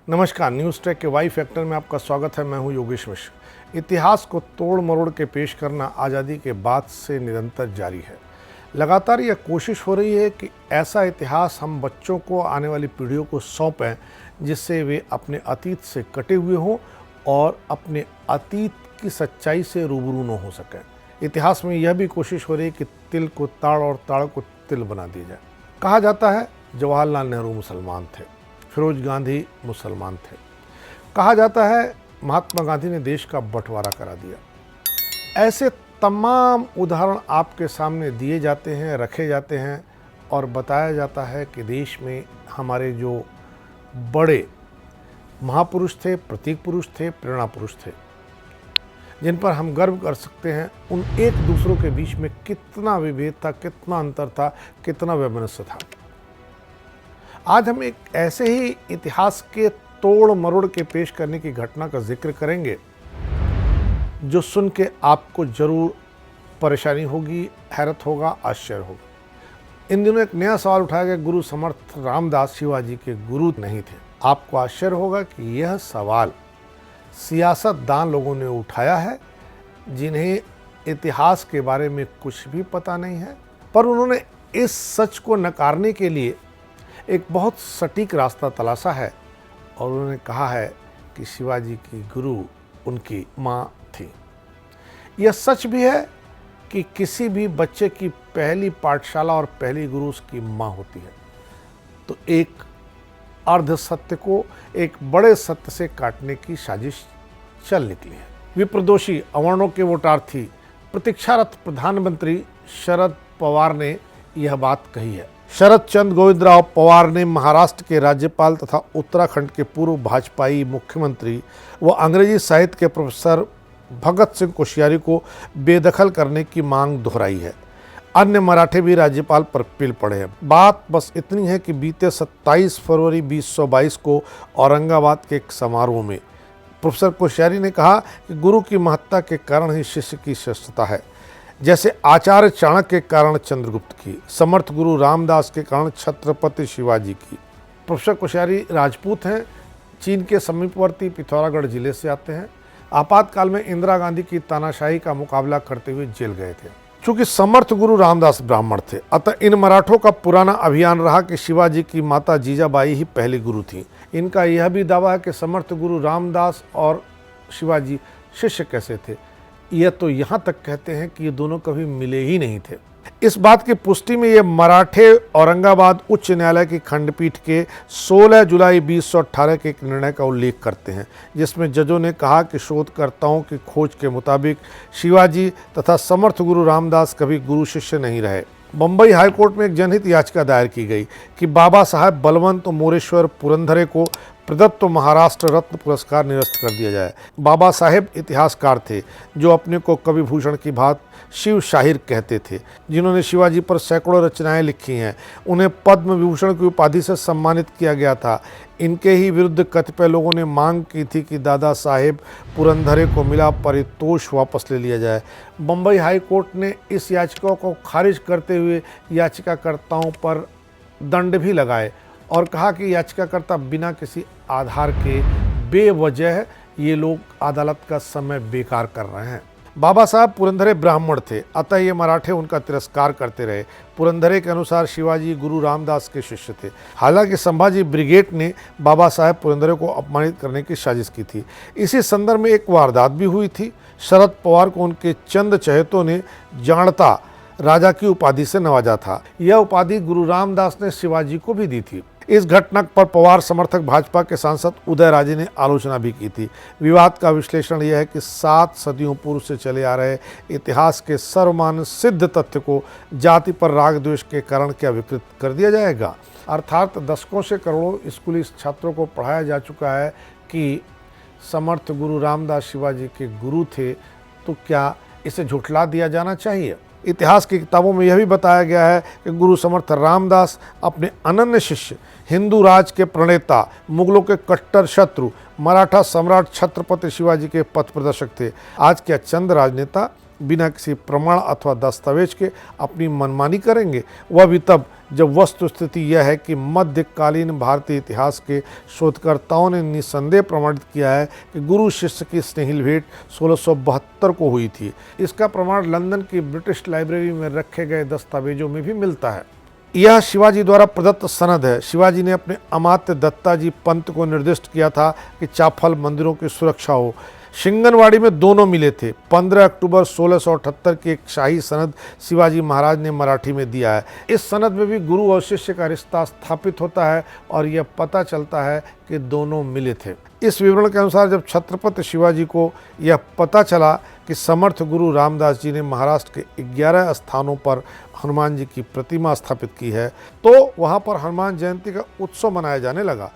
नमस्कार, news track के Y factor में आपका स्वागत है। मैं हूं योगेश मिश्र। इतिहास को तोड़ मरोड़ के पेश करना आज़ादी के बाद से निरंतर जारी है। लगातार यह कोशिश हो रही है कि ऐसा इतिहास हम बच्चों को, आने वाली पीढ़ियों को सौंपें जिससे वे अपने अतीत से कटे हुए हों और अपने अतीत की सच्चाई से रूबरू न हो सकें। इतिहास में यह भी कोशिश हो रही है कि तिल को ताड़ और ताड़ को तिल बना दिया जाए। कहा जाता है जवाहरलाल नेहरू मुसलमान थे, फिरोज गांधी मुसलमान थे। कहा जाता है महात्मा गांधी ने देश का बंटवारा करा दिया। ऐसे तमाम उदाहरण आपके सामने दिए जाते हैं, रखे जाते हैं और बताया जाता है कि देश में हमारे जो बड़े महापुरुष थे, प्रतीक पुरुष थे, प्रेरणा पुरुष थे, जिन पर हम गर्व कर सकते हैं, उन एक दूसरों के बीच में कितना विभेद था, कितना अंतर था, कितना वैमनस्य था। आज हम एक ऐसे ही इतिहास के तोड़ मरोड़ के पेश करने की घटना का जिक्र करेंगे जो सुन के आपको जरूर परेशानी होगी, हैरत होगा, आश्चर्य होगा। इन दिनों एक नया सवाल उठाया गया, गुरु समर्थ रामदास शिवाजी के गुरु नहीं थे। आपको आश्चर्य होगा कि यह सवाल सियासतदान लोगों ने उठाया है जिन्हें इतिहास के बारे में कुछ भी पता नहीं है, पर उन्होंने इस सच को नकारने के लिए एक बहुत सटीक रास्ता तलाशा है और उन्होंने कहा है कि शिवाजी की गुरु उनकी माँ थी। यह सच भी है कि किसी भी बच्चे की पहली पाठशाला और पहली गुरु उसकी माँ होती है। तो एक अर्ध सत्य को एक बड़े सत्य से काटने की साजिश चल निकली है। विप्रदोषी अवर्णों के वोटार्थी प्रतीक्षारत प्रधानमंत्री शरद पवार ने यह बात कही है। शरद चंद्र गोविंदराव पवार ने महाराष्ट्र के राज्यपाल तथा उत्तराखंड के पूर्व भाजपाई मुख्यमंत्री व अंग्रेजी साहित्य के प्रोफेसर भगत सिंह कोश्यारी को बेदखल करने की मांग दोहराई है। अन्य मराठे भी राज्यपाल पर पिल पड़े हैं। बात बस इतनी है कि बीते 27 फरवरी 2022 को औरंगाबाद के एक समारोह में प्रोफेसर कोश्यारी ने कहा कि गुरु की महत्ता के कारण ही शिष्य की श्रेष्ठता है, जैसे आचार्य चाणक्य के कारण चंद्रगुप्त की, समर्थ गुरु रामदास के कारण छत्रपति शिवाजी की। प्रोफेसर कोश्यारी राजपूत हैं, चीन के समीपवर्ती पिथौरागढ़ जिले से आते हैं। आपातकाल में इंदिरा गांधी की तानाशाही का मुकाबला करते हुए जेल गए थे। चूंकि समर्थ गुरु रामदास ब्राह्मण थे, अतः इन मराठों का पुराना अभियान रहा कि शिवाजी की माता जीजाबाई ही पहली गुरु थी। इनका यह भी दावा है कि समर्थ गुरु रामदास और शिवाजी शिष्य कैसे थे। यह तो यहाँ तक कहते हैं कि ये दोनों कभी मिले ही नहीं थे। इस बात की पुष्टि में ये मराठे औरंगाबाद उच्च न्यायालय की खंडपीठ के 16 जुलाई 2018 के एक निर्णय का उल्लेख करते हैं, जिसमें जजों ने कहा कि शोधकर्ताओं की खोज के मुताबिक शिवाजी तथा समर्थ गुरु रामदास कभी गुरु शिष्य नहीं रहे। बम्बई हाईकोर्ट में एक जनहित याचिका दायर की गई कि बाबा साहेब बलवंत मोरेश्वर पुरंदरे को प्रदत्त महाराष्ट्र रत्न पुरस्कार निरस्त कर दिया जाए। बाबा साहेब इतिहासकार थे जो अपने को कवि भूषण की भांति शिव शाहिर कहते थे, जिन्होंने शिवाजी पर सैकड़ों रचनाएं लिखी हैं। उन्हें पद्म विभूषण की उपाधि से सम्मानित किया गया था। इनके ही विरुद्ध कतिपय लोगों ने मांग की थी कि दादा साहेब पुरंदरे को मिला परितोष वापस ले लिया जाए। बम्बई हाई कोर्ट ने इस याचिका को खारिज करते हुए याचिकाकर्ताओं पर दंड भी लगाए और कहा कि याचिकाकर्ता बिना किसी आधार के बेवजह ये लोग अदालत का समय बेकार कर रहे हैं। बाबा साहब पुरंदरे ब्राह्मण थे, अतः ये मराठे उनका तिरस्कार करते रहे। पुरंदरे के अनुसार शिवाजी गुरु रामदास के शिष्य थे। हालांकि संभाजी ब्रिगेड ने बाबा साहेब पुरंदरे को अपमानित करने की साजिश की थी। इसी संदर्भ में एक वारदात भी हुई थी। शरद पवार को उनके चंद चहेतों ने जाणता राजा की उपाधि से नवाजा था। यह उपाधि गुरु रामदास ने शिवाजी को भी दी थी। इस घटना पर पवार समर्थक भाजपा के सांसद उदय राजे ने आलोचना भी की थी। विवाद का विश्लेषण यह है कि 7 सदियों पूर्व से चले आ रहे इतिहास के सर्वमान्य सिद्ध तथ्य को जाति पर राग द्वेष के कारण क्या विकृत कर दिया जाएगा। अर्थात दशकों से करोड़ों स्कूली छात्रों को पढ़ाया जा चुका है कि समर्थ गुरु रामदास शिवाजी के गुरु थे, तो क्या इसे झुठला दिया जाना चाहिए। इतिहास की किताबों में यह भी बताया गया है कि गुरु समर्थ रामदास अपने अनन्य शिष्य, हिंदू राज के प्रणेता, मुगलों के कट्टर शत्रु, मराठा सम्राट छत्रपति शिवाजी के पथ प्रदर्शक थे। आज के चंद राजनेता बिना किसी प्रमाण अथवा दस्तावेज के अपनी मनमानी करेंगे, वह भी तब जब वस्तुस्थिति यह है कि मध्यकालीन भारतीय इतिहास के शोधकर्ताओं ने निसंदेह प्रमाणित किया है कि गुरु शिष्य की स्नेहिल भेंट 1672 को हुई थी। इसका प्रमाण लंदन की ब्रिटिश लाइब्रेरी में रखे गए दस्तावेजों में भी मिलता है। यह शिवाजी द्वारा प्रदत्त सनद है। शिवाजी ने अपने अमात्य दत्ताजी पंत को निर्दिष्ट किया था कि चाफल मंदिरों की सुरक्षा हो। शिंगनवाड़ी में दोनों मिले थे। 15 अक्टूबर 1678 की एक शाही सनद शिवाजी महाराज ने मराठी में दिया है। इस सनद में भी गुरु और शिष्य का रिश्ता स्थापित होता है और यह पता चलता है कि दोनों मिले थे। इस विवरण के अनुसार जब छत्रपति शिवाजी को यह पता चला कि समर्थ गुरु रामदास जी ने महाराष्ट्र के 11 स्थानों पर हनुमान जी की प्रतिमा स्थापित की है, तो वहाँ पर हनुमान जयंती का उत्सव मनाया जाने लगा।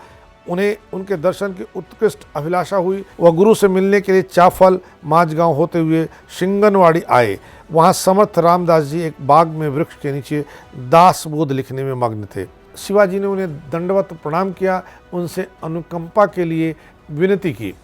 उन्हें उनके दर्शन की उत्कृष्ट अभिलाषा हुई। वह गुरु से मिलने के लिए चाफल माझगांव होते हुए शिंगनवाड़ी आए। वहाँ समर्थ रामदास जी एक बाग में वृक्ष के नीचे दासबोध लिखने में मग्न थे। शिवाजी ने उन्हें दंडवत प्रणाम किया, उनसे अनुकंपा के लिए विनती की।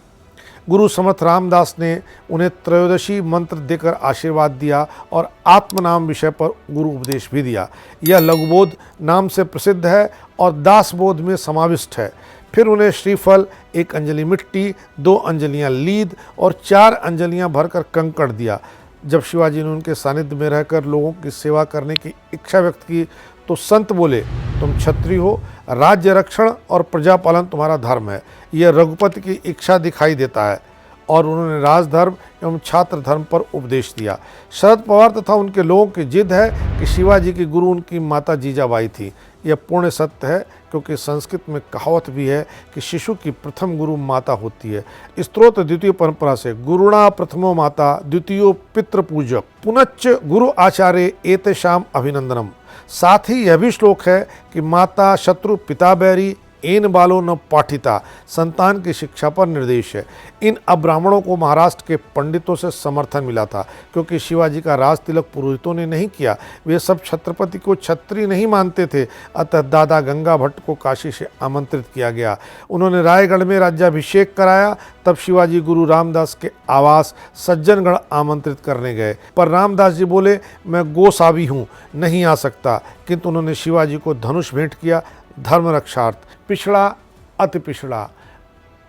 गुरु समर्थ रामदास ने उन्हें त्रयोदशी मंत्र देकर आशीर्वाद दिया और आत्मनाम विषय पर गुरु उपदेश भी दिया। यह लघुबोध नाम से प्रसिद्ध है और दासबोध में समाविष्ट है। फिर उन्हें श्रीफल, 1 अंजलि मिट्टी, 2 अंजलियां लीद और 4 अंजलियां भरकर कंकड़ दिया। जब शिवाजी ने उनके सानिध्य में रहकर लोगों की सेवा करने की इच्छा व्यक्त की तो संत बोले, तुम क्षत्रिय हो, राज्य रक्षण और प्रजापालन तुम्हारा धर्म है। यह रघुपति की इच्छा दिखाई देता है। और उन्होंने राजधर्म एवं छात्र धर्म पर उपदेश दिया। शरद पवार तथा उनके लोगों की जिद है कि शिवाजी की गुरु उनकी माता जीजाबाई थी। यह पूर्ण सत्य है, क्योंकि संस्कृत में कहावत भी है कि शिशु की प्रथम गुरु माता होती है। स्त्रोत द्वितीय परंपरा से गुरुणा प्रथमो माता द्वितीयो पितृ पूजक पुनश्च गुरु आचार्य एतेषाम अभिनंदनम। साथ ही यह भी श्लोक है कि माता शत्रु पिता बैरी एन बालो न पाठिता, संतान की शिक्षा पर निर्देश है। इन अब्राह्मणों को महाराष्ट्र के पंडितों से समर्थन मिला था, क्योंकि शिवाजी का राज तिलक पुरोहितों ने नहीं किया। वे सब छत्रपति को क्षत्रिय नहीं मानते थे। अतः दादा गंगा भट्ट को काशी से आमंत्रित किया गया। उन्होंने रायगढ़ में राज्याभिषेक कराया। तब शिवाजी गुरु रामदास के आवास सज्जनगढ़ आमंत्रित करने गए, पर रामदास जी बोले, मैं गोसावी हूँ, नहीं आ सकता। किंतु उन्होंने शिवाजी को धनुष भेंट किया। धर्म रक्षार्थ पिछड़ा, अति पिछड़ा,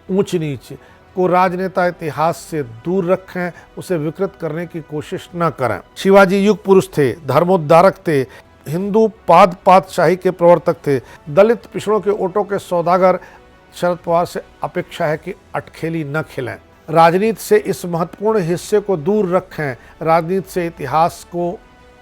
ऊंच नीच को राजनेता इतिहास से दूर रखें, उसे विकृत करने की कोशिश न करें। शिवाजी युग पुरुष थे, धर्मोद्धारक थे, हिंदू पादशाही के प्रवर्तक थे, दलित पिछड़ों के ओटों के सौदागर। शरद पवार से अपेक्षा है कि अटखेली न खेलें, राजनीति से इस महत्वपूर्ण हिस्से को दूर रखें, राजनीति से इतिहास को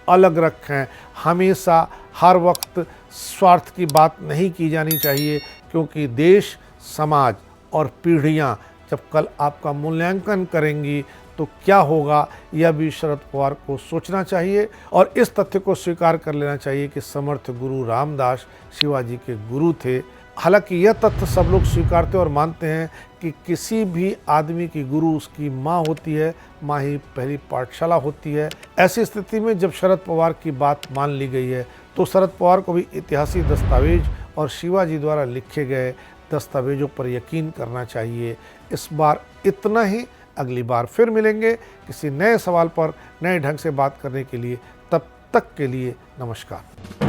अलग रखें। हमेशा हर वक्त स्वार्थ की बात नहीं की जानी चाहिए, क्योंकि देश, समाज और पीढ़ियां जब कल आपका मूल्यांकन करेंगी तो क्या होगा, यह भी शरद पवार को सोचना चाहिए और इस तथ्य को स्वीकार कर लेना चाहिए कि समर्थ गुरु रामदास शिवाजी के गुरु थे। हालांकि यह तथ्य सब लोग स्वीकारते और मानते हैं कि किसी भी आदमी की गुरु उसकी माँ होती है, माँ ही पहली पाठशाला होती है। ऐसी स्थिति में जब शरद पवार की बात मान ली गई है तो शरद पवार को भी ऐतिहासिक दस्तावेज और शिवाजी द्वारा लिखे गए दस्तावेजों पर यकीन करना चाहिए। इस बार इतना ही। अगली बार फिर मिलेंगे किसी नए सवाल पर नए ढंग से बात करने के लिए। तब तक के लिए नमस्कार।